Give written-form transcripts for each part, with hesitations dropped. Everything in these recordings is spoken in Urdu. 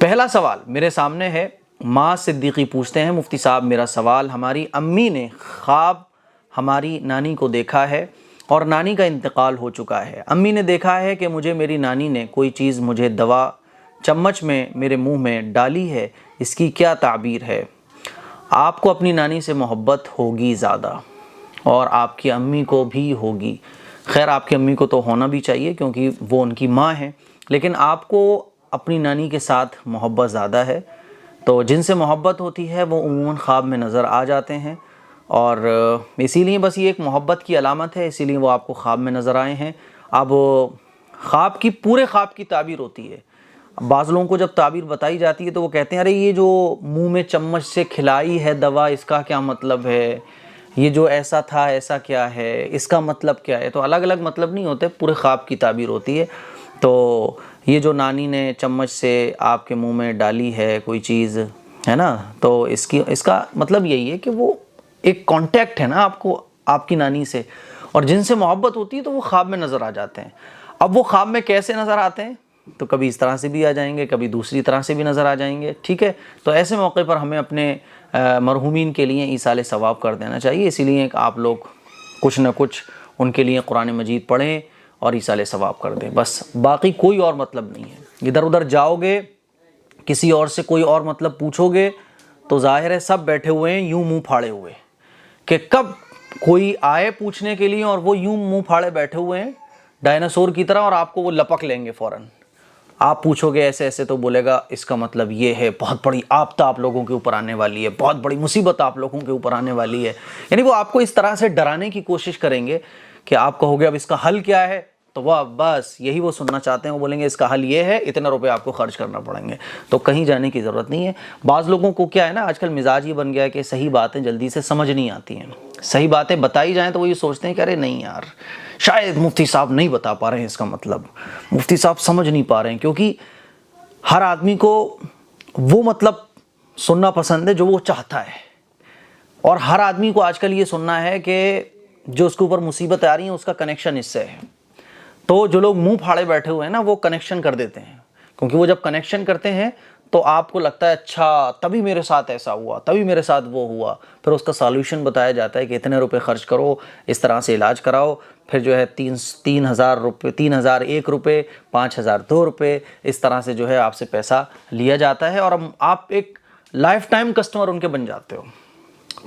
پہلا سوال میرے سامنے ہے، ماں صدیقی پوچھتے ہیں، مفتی صاحب میرا سوال، ہماری امی نے خواب ہماری نانی کو دیکھا ہے اور نانی کا انتقال ہو چکا ہے۔ امی نے دیکھا ہے کہ مجھے میری نانی نے کوئی چیز مجھے دوا چمچ میں میرے منہ میں ڈالی ہے، اس کی کیا تعبیر ہے؟ آپ کو اپنی نانی سے محبت ہوگی زیادہ اور آپ کی امی کو بھی ہوگی۔ خیر آپ کی امی کو تو ہونا بھی چاہیے کیونکہ وہ ان کی ماں ہیں، لیکن آپ کو اپنی نانی کے ساتھ محبت زیادہ ہے۔ تو جن سے محبت ہوتی ہے وہ عموماً خواب میں نظر آ جاتے ہیں، اور اسی لیے بس یہ ایک محبت کی علامت ہے، اسی لیے وہ آپ کو خواب میں نظر آئے ہیں۔ اب خواب کی پورے خواب کی تعبیر ہوتی ہے۔ بعض لوگوں کو جب تعبیر بتائی جاتی ہے تو وہ کہتے ہیں ارے یہ جو منہ میں چمچ سے کھلائی ہے دوا، اس کا کیا مطلب ہے؟ یہ جو ایسا تھا ایسا کیا ہے؟ اس کا مطلب کیا ہے؟ تو الگ الگ مطلب نہیں ہوتے، پورے خواب کی تعبیر ہوتی ہے۔ تو یہ جو نانی نے چمچ سے آپ کے منہ میں ڈالی ہے کوئی چیز، ہے نا، تو اس کا مطلب یہی ہے کہ وہ ایک کانٹیکٹ ہے نا آپ کو آپ کی نانی سے، اور جن سے محبت ہوتی ہے تو وہ خواب میں نظر آ جاتے ہیں۔ اب وہ خواب میں کیسے نظر آتے ہیں؟ تو کبھی اس طرح سے بھی آ جائیں گے، کبھی دوسری طرح سے بھی نظر آ جائیں گے، ٹھیک ہے؟ تو ایسے موقع پر ہمیں اپنے مرحومین کے لیے ایصال ثواب کر دینا چاہیے، اسی لیے کہ آپ لوگ کچھ نہ کچھ ان کے لیے قرآن مجید پڑھیں اور ایصال ثواب کر دیں، بس باقی کوئی اور مطلب نہیں ہے۔ ادھر ادھر جاؤ گے، کسی اور سے کوئی اور مطلب پوچھو گے تو ظاہر ہے سب بیٹھے ہوئے ہیں یوں منہ پھاڑے ہوئے، کہ کب کوئی آئے پوچھنے کے لیے اور وہ یوں منہ پھاڑے بیٹھے ہوئے ہیں ڈائناسور کی طرح، اور آپ کو وہ لپک لیں گے فوراً۔ آپ پوچھو گے ایسے ایسے تو بولے گا اس کا مطلب یہ ہے، بہت بڑی آفت آپ لوگوں کے اوپر آنے والی ہے، بہت بڑی مصیبت آپ لوگوں کے اوپر آنے والی ہے۔ یعنی وہ آپ کو اس طرح سے ڈرانے کی کوشش کریں گے کہ آپ کہو گے اب اس کا حل کیا ہے، تو وہ بس یہی وہ سننا چاہتے ہیں، وہ بولیں گے اس کا حل یہ ہے، اتنا روپے آپ کو خرچ کرنا پڑیں گے۔ تو کہیں جانے کی ضرورت نہیں ہے۔ بعض لوگوں کو کیا ہے نا، آج کل مزاج یہ بن گیا ہے کہ صحیح باتیں جلدی سے سمجھ نہیں آتی ہیں، صحیح باتیں بتائی جائیں تو وہ یہ سوچتے ہیں کہ ارے نہیں یار شاید مفتی صاحب نہیں بتا پا رہے ہیں اس کا مطلب، مفتی صاحب سمجھ نہیں پا رہے ہیں، کیونکہ ہر آدمی کو وہ مطلب سننا پسند ہے جو وہ چاہتا ہے، اور ہر آدمی کو آج کل یہ سننا ہے کہ جو اس کے اوپر مصیبتیں آ رہی ہیں اس کا کنیکشن اس سے ہے۔ تو جو لوگ منہ پھاڑے بیٹھے ہوئے ہیں نا وہ کنیکشن کر دیتے ہیں، کیونکہ وہ جب کنیکشن کرتے ہیں تو آپ کو لگتا ہے اچھا تبھی میرے ساتھ ایسا ہوا، تبھی میرے ساتھ وہ ہوا، پھر اس کا سالوشن بتایا جاتا ہے کہ اتنے روپے خرچ کرو، اس طرح سے علاج کراؤ، پھر جو ہے 3000 روپے، 3001 روپے، 5002 روپے، اس طرح سے جو ہے آپ سے پیسہ لیا جاتا ہے، اور آپ ایک لائف ٹائم کسٹمر ان کے بن جاتے ہو۔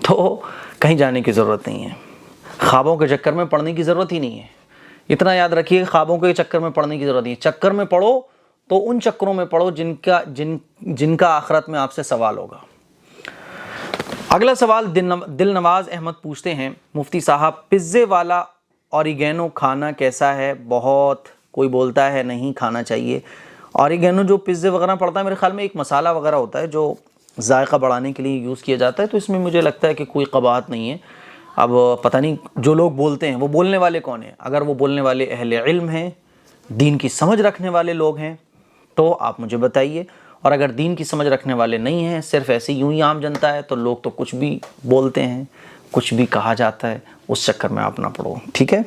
تو کہیں جانے کی ضرورت نہیں ہے، خوابوں کے چکر میں پڑنے کی ضرورت ہی نہیں ہے۔ اتنا یاد رکھیے، خوابوں کے چکر میں پڑنے کی ضرورت نہیں ہے۔ چکر میں پڑو تو ان چکروں میں پڑو جن کا آخرت میں آپ سے سوال ہوگا۔ اگلا سوال دل نواز احمد پوچھتے ہیں، مفتی صاحب پزے والا اوریگینو کھانا کیسا ہے؟ بہت کوئی بولتا ہے نہیں کھانا چاہیے۔ اوریگینو جو پزے وغیرہ پڑتا ہے میرے خیال میں ایک مسالہ وغیرہ ہوتا ہے جو ذائقہ بڑھانے کے لیے یوز کیا جاتا ہے، تو اس میں مجھے لگتا ہے کہ کوئی قباحت نہیں ہے۔ اب پتہ نہیں جو لوگ بولتے ہیں وہ بولنے والے کون ہیں، اگر وہ بولنے والے اہل علم ہیں، دین کی سمجھ رکھنے والے لوگ ہیں تو آپ مجھے بتائیے، اور اگر دین کی سمجھ رکھنے والے نہیں ہیں، صرف ایسے یوں ہی عام جنتا ہے، تو لوگ تو کچھ بھی بولتے ہیں، کچھ بھی کہا جاتا ہے، اس چکر میں آپ نہ پڑو، ٹھیک ہے؟